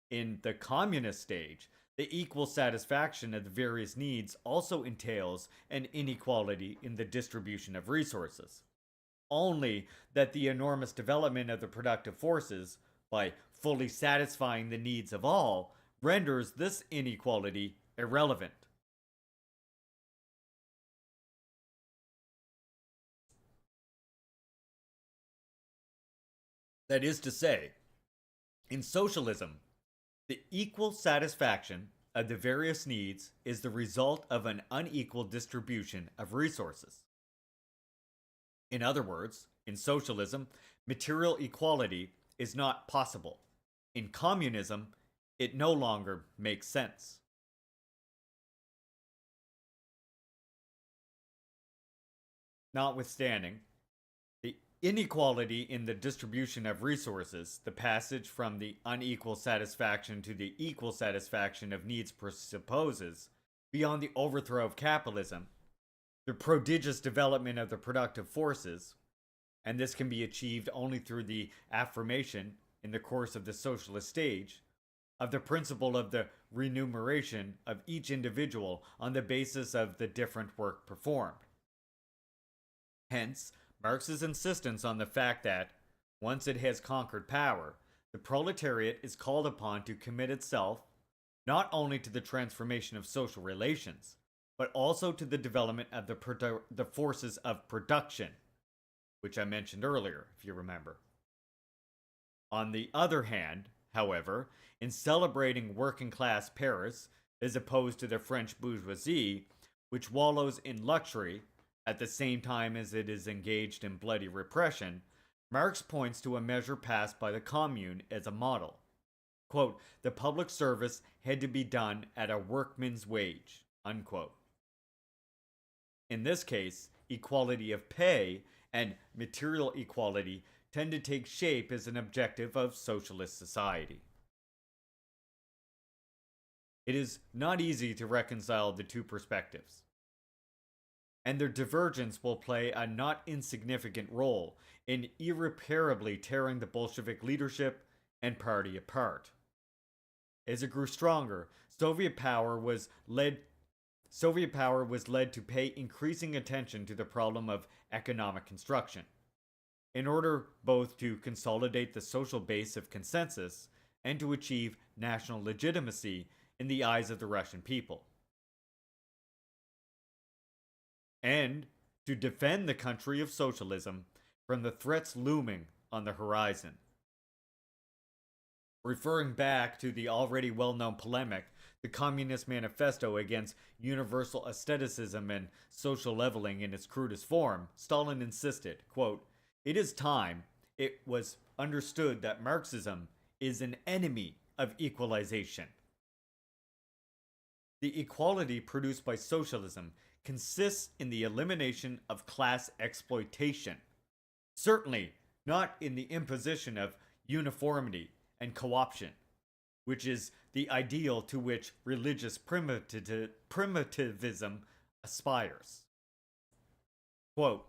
In the communist stage, the equal satisfaction of the various needs also entails an inequality in the distribution of resources. Only that the enormous development of the productive forces, by fully satisfying the needs of all, renders this inequality irrelevant. That is to say, in socialism, the equal satisfaction of the various needs is the result of an unequal distribution of resources. In other words, in socialism, material equality is not possible. In communism, it no longer makes sense. Notwithstanding, the inequality in the distribution of resources, the passage from the unequal satisfaction to the equal satisfaction of needs presupposes, beyond the overthrow of capitalism, the prodigious development of the productive forces, and this can be achieved only through the affirmation, in the course of the socialist stage, of the principle of the remuneration of each individual on the basis of the different work performed. Hence, Marx's insistence on the fact that, once it has conquered power, the proletariat is called upon to commit itself not only to the transformation of social relations, but also to the development of the forces of production, which I mentioned earlier, if you remember. On the other hand, however, in celebrating working-class Paris, as opposed to the French bourgeoisie, which wallows in luxury at the same time as it is engaged in bloody repression, Marx points to a measure passed by the Commune as a model. Quote, the public service had to be done at a workman's wage, unquote. In this case, equality of pay and material equality tend to take shape as an objective of socialist society. It is not easy to reconcile the two perspectives, and their divergence will play a not insignificant role in irreparably tearing the Bolshevik leadership and party apart. As it grew stronger, Soviet power was led to pay increasing attention to the problem of economic construction, in order both to consolidate the social base of consensus and to achieve national legitimacy in the eyes of the Russian people, and to defend the country of socialism from the threats looming on the horizon. Referring back to the already well-known polemic, the Communist Manifesto against universal aestheticism and social leveling in its crudest form, Stalin insisted, quote, it is time it was understood that Marxism is an enemy of equalization. The equality produced by socialism consists in the elimination of class exploitation, certainly not in the imposition of uniformity and co-option, which is the ideal to which religious primitivism aspires. Quote,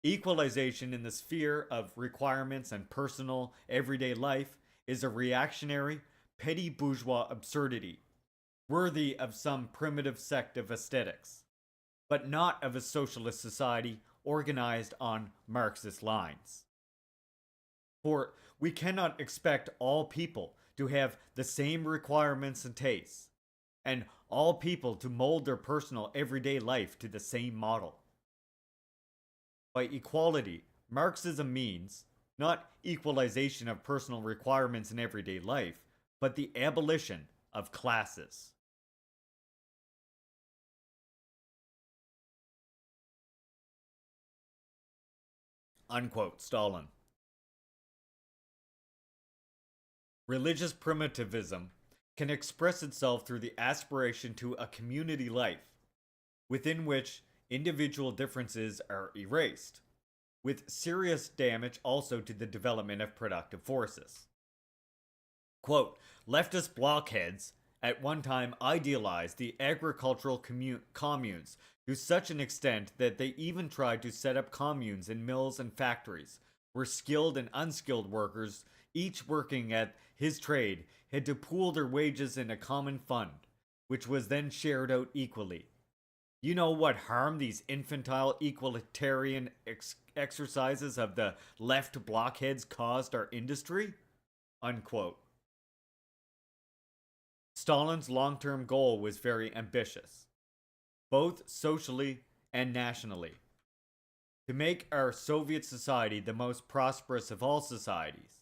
equalization in the sphere of requirements and personal, everyday life is a reactionary, petty bourgeois absurdity, worthy of some primitive sect of aesthetics, but not of a socialist society organized on Marxist lines. For we cannot expect all people to have the same requirements and tastes, and all people to mold their personal everyday life to the same model. By equality, Marxism means not equalization of personal requirements in everyday life, but the abolition of classes. Unquote, Stalin. Religious primitivism can express itself through the aspiration to a community life, within which individual differences are erased, with serious damage also to the development of productive forces. Quote, leftist blockheads at one time idealized the agricultural communes to such an extent that they even tried to set up communes in mills and factories, where skilled and unskilled workers, each working at his trade, had to pool their wages in a common fund, which was then shared out equally. You know what harm these infantile equalitarian exercises of the left blockheads caused our industry? Unquote. Stalin's long-term goal was very ambitious, both socially and nationally, to make our Soviet society the most prosperous of all societies,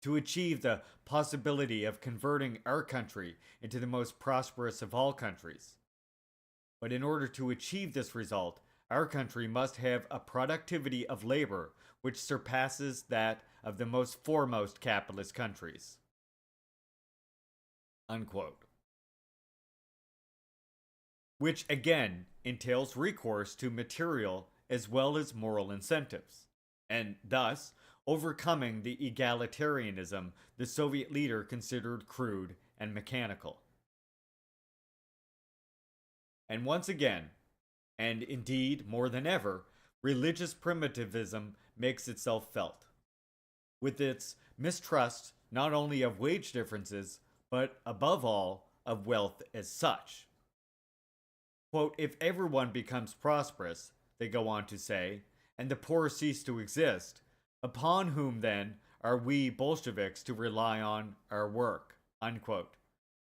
to achieve the possibility of converting our country into the most prosperous of all countries. But in order to achieve this result, our country must have a productivity of labor which surpasses that of the most foremost capitalist countries. Unquote. Which again entails recourse to material as well as moral incentives, and thus overcoming the egalitarianism the Soviet leader considered crude and mechanical. And once again, and indeed more than ever, religious primitivism makes itself felt, with its mistrust not only of wage differences, but above all, of wealth as such. Quote, if everyone becomes prosperous, they go on to say, and the poor cease to exist, upon whom then are we Bolsheviks to rely on our work? Unquote.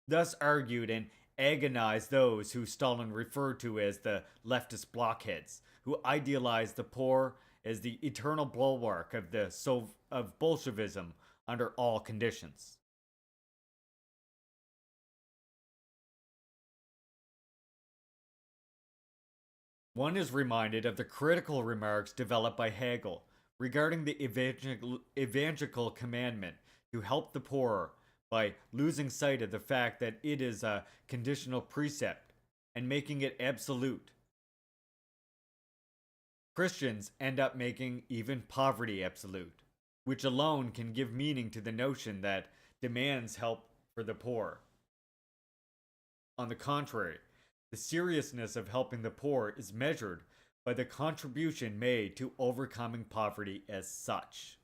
Thus argued and agonized those who Stalin referred to as the leftist blockheads, who idealized the poor as the eternal bulwark of Bolshevism under all conditions. One is reminded of the critical remarks developed by Hegel regarding the evangelical commandment to help the poor by losing sight of the fact that it is a conditional precept and making it absolute. Christians end up making even poverty absolute, which alone can give meaning to the notion that demands help for the poor. On the contrary, the seriousness of helping the poor is measured by the contribution made to overcoming poverty as such.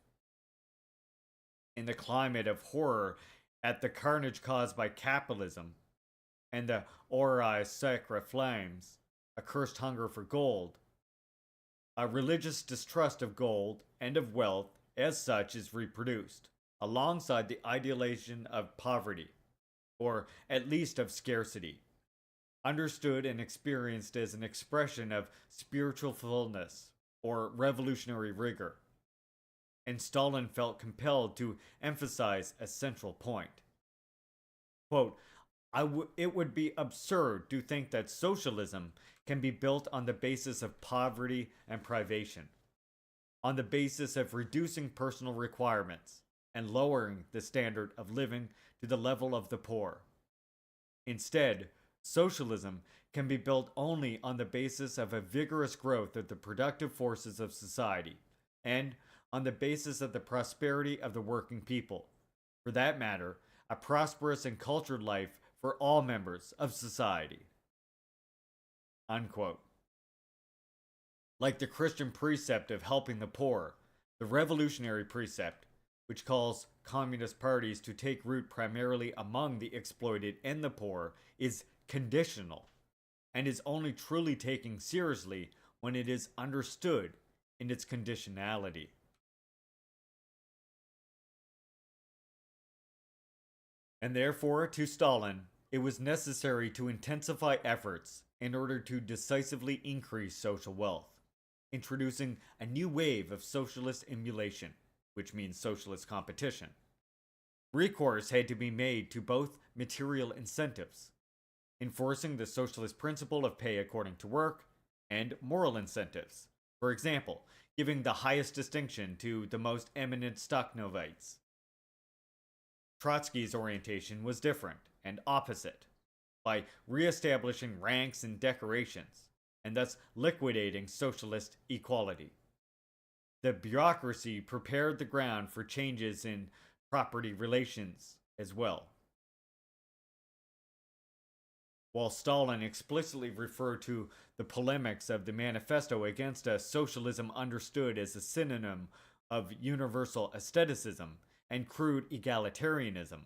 In the climate of horror at the carnage caused by capitalism and the aurae sacra flames, a cursed hunger for gold, a religious distrust of gold and of wealth as such is reproduced, alongside the idealization of poverty, or at least of scarcity, understood and experienced as an expression of spiritual fullness or revolutionary rigor. And Stalin felt compelled to emphasize a central point. Quote, it would be absurd to think that socialism can be built on the basis of poverty and privation, on the basis of reducing personal requirements and lowering the standard of living to the level of the poor. Instead, socialism can be built only on the basis of a vigorous growth of the productive forces of society, and on the basis of the prosperity of the working people. For that matter, a prosperous and cultured life for all members of society. Unquote. Like the Christian precept of helping the poor, the revolutionary precept, which calls communist parties to take root primarily among the exploited and the poor, is conditional, and is only truly taken seriously when it is understood in its conditionality. And therefore, to Stalin, it was necessary to intensify efforts in order to decisively increase social wealth, introducing a new wave of socialist emulation, which means socialist competition. Recourse had to be made to both material incentives, enforcing the socialist principle of pay according to work, and moral incentives, for example, giving the highest distinction to the most eminent Stakhanovites. Trotsky's orientation was different and opposite, by re-establishing ranks and decorations, and thus liquidating socialist equality. The bureaucracy prepared the ground for changes in property relations as well. While Stalin explicitly referred to the polemics of the manifesto against a socialism understood as a synonym of universal aestheticism and crude egalitarianism,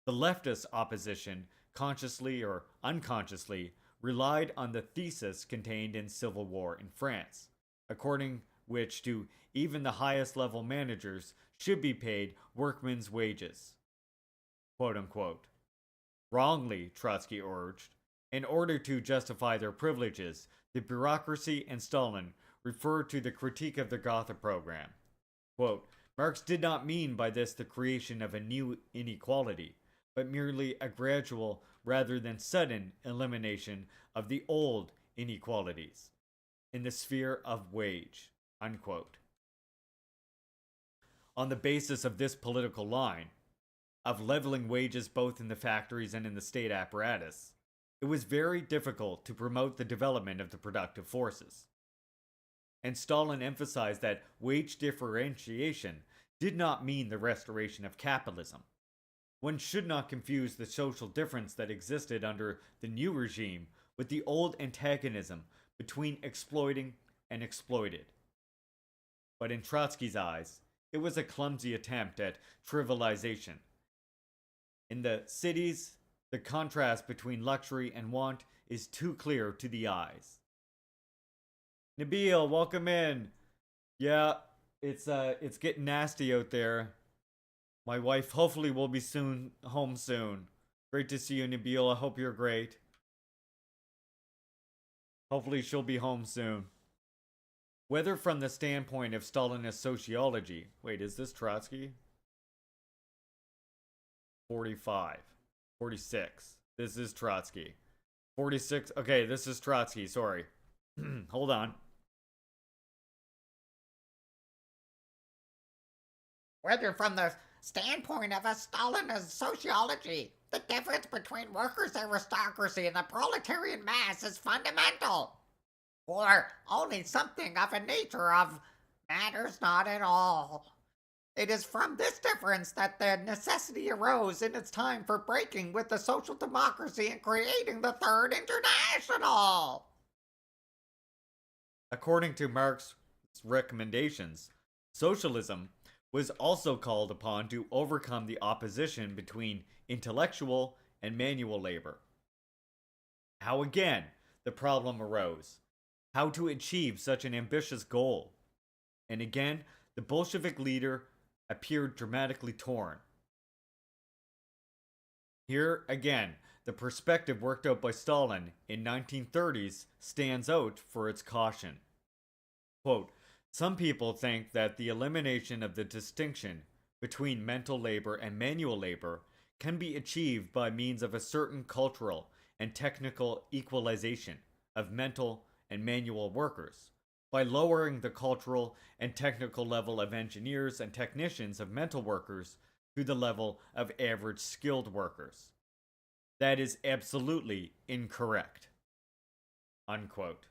the leftist opposition, consciously or unconsciously, relied on the thesis contained in Civil War in France, according which to even the highest level managers should be paid workmen's wages. Quote unquote. Wrongly, Trotsky urged, in order to justify their privileges, the bureaucracy and Stalin referred to the critique of the Gotha program. Quote, Marx did not mean by this the creation of a new inequality, but merely a gradual rather than sudden elimination of the old inequalities in the sphere of wage. Unquote. On the basis of this political line, of leveling wages both in the factories and in the state apparatus, it was very difficult to promote the development of the productive forces. And Stalin emphasized that wage differentiation did not mean the restoration of capitalism. One should not confuse the social difference that existed under the new regime with the old antagonism between exploiting and exploited. But in Trotsky's eyes, it was a clumsy attempt at trivialization. In the cities, the contrast between luxury and want is too clear to the eyes. Nabil, welcome in. Yeah, it's getting nasty out there. My wife hopefully will be home soon. Great to see you, Nabil. I hope you're great. Hopefully she'll be home soon. Whether from the standpoint of Stalinist sociology, wait, is this Trotsky? 45. 46. This is Trotsky. 46. Okay, this is Trotsky. Sorry. Hold on. Whether from the standpoint of a Stalinist sociology, the difference between workers' aristocracy and the proletarian mass is fundamental, or only something of a nature of matters not at all. It is from this difference that the necessity arose in its time for breaking with the social democracy and creating the Third International. According to Marx's recommendations, socialism was also called upon to overcome the opposition between intellectual and manual labor. How again the problem arose, how to achieve such an ambitious goal. And again, the Bolshevik leader appeared dramatically torn. Here again, the perspective worked out by Stalin in 1930s stands out for its caution. Quote, some people think that the elimination of the distinction between mental labor and manual labor can be achieved by means of a certain cultural and technical equalization of mental and manual workers, by lowering the cultural and technical level of engineers and technicians of mental workers to the level of average skilled workers. That is absolutely incorrect. Unquote.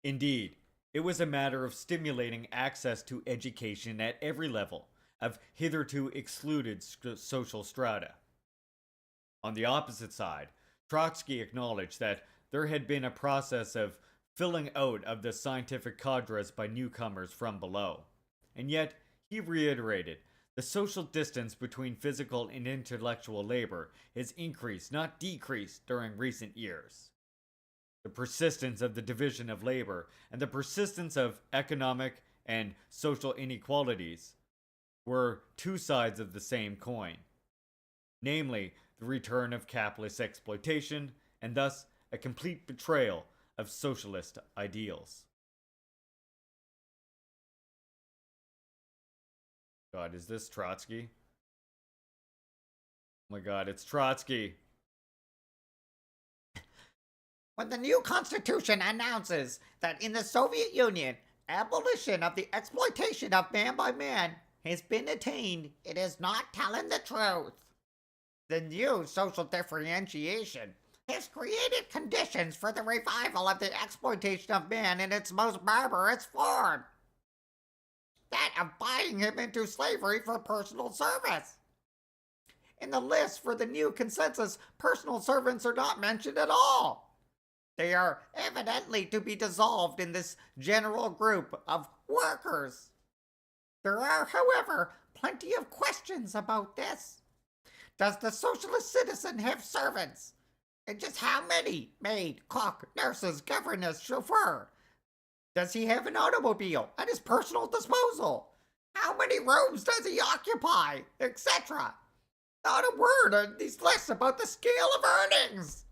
Indeed, it was a matter of stimulating access to education at every level, of hitherto excluded social strata. On the opposite side, Trotsky acknowledged that there had been a process of filling out of the scientific cadres by newcomers from below. And yet, he reiterated, the social distance between physical and intellectual labor has increased, not decreased, during recent years. The persistence of the division of labor and the persistence of economic and social inequalities were two sides of the same coin, namely the return of capitalist exploitation and thus a complete betrayal of socialist ideals. God, is this Trotsky? Oh my God, it's Trotsky. When the new constitution announces that in the Soviet Union, abolition of the exploitation of man by man has been attained, it is not telling the truth. The new social differentiation has created conditions for the revival of the exploitation of man in its most barbarous form. That of buying him into slavery for personal service. In the list for the new consensus, personal servants are not mentioned at all. They are evidently to be dissolved in this general group of workers. There are, however, plenty of questions about this. Does the socialist citizen have servants? And just how many? Maid, cook, nurses, governess, chauffeur? Does he have an automobile at his personal disposal? How many rooms does he occupy? Etc. Not a word on these lists about the scale of earnings.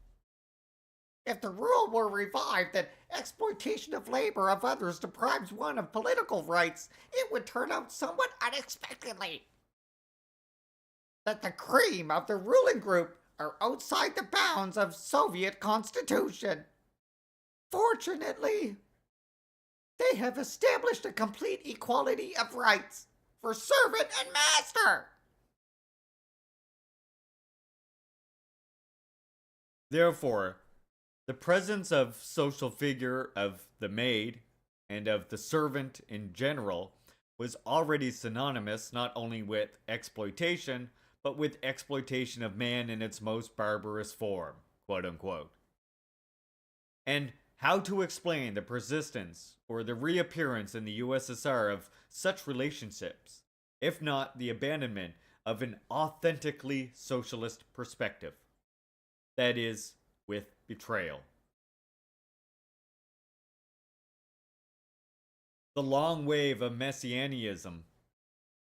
If the rule were revived that exploitation of labor of others deprives one of political rights, it would turn out somewhat unexpectedly that the cream of the ruling group are outside the bounds of Soviet constitution. Fortunately, they have established a complete equality of rights for servant and master. Therefore, the presence of social figure of the maid and of the servant in general was already synonymous not only with exploitation, but with exploitation of man in its most barbarous form, quote unquote. And how to explain the persistence or the reappearance in the USSR of such relationships, if not the abandonment of an authentically socialist perspective? That is, with betrayal. The long wave of messianism,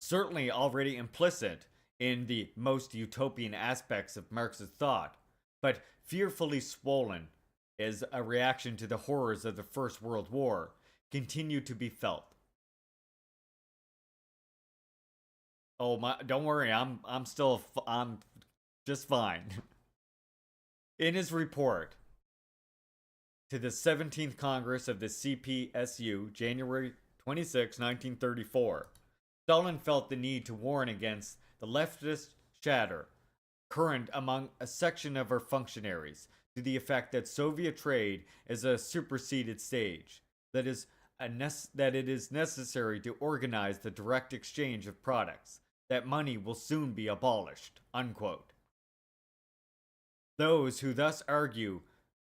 certainly already implicit in the most utopian aspects of Marxist thought, but fearfully swollen as a reaction to the horrors of the First World War, continued to be felt. Oh my! Don't worry, I'm just fine. In his report to the 17th Congress of the CPSU, January 26, 1934, Stalin felt the need to warn against the leftist chatter current among a section of our functionaries to the effect that Soviet trade is a superseded stage, that it is necessary to organize the direct exchange of products, that money will soon be abolished, unquote. Those who thus argue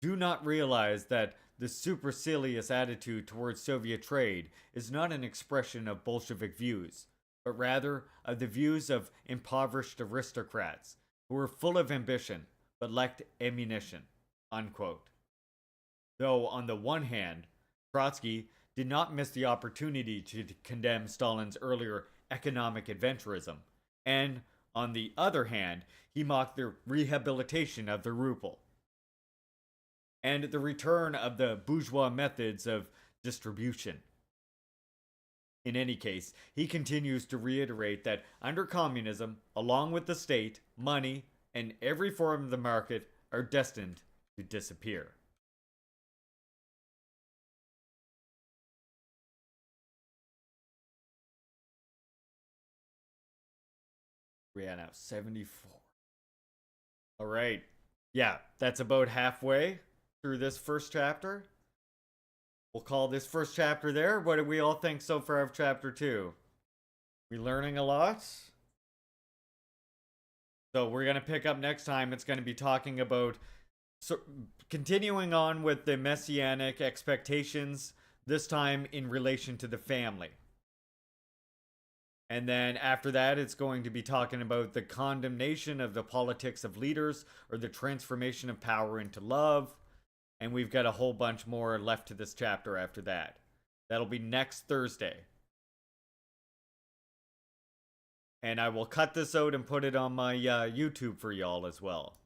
do not realize that the supercilious attitude towards Soviet trade is not an expression of Bolshevik views, but rather of the views of impoverished aristocrats who are full of ambition but lacked ammunition, unquote. Though, on the one hand, Trotsky did not miss the opportunity to condemn Stalin's earlier economic adventurism, and, on the other hand, he mocked the rehabilitation of the ruble and the return of the bourgeois methods of distribution. In any case, he continues to reiterate that under communism, along with the state, money, and every form of the market are destined to disappear. We are now 74. All right. Yeah, that's about halfway through this first chapter. We'll call this first chapter there. What do we all think so far of chapter 2? We learning a lot. So we're going to pick up next time. It's going to be talking about continuing on with the messianic expectations, this time in relation to the family. And then after that, it's going to be talking about the condemnation of the politics of leaders, or the transformation of power into love. And we've got a whole bunch more left to this chapter after that. That'll be next Thursday. And I will cut this out and put it on my YouTube for y'all as well.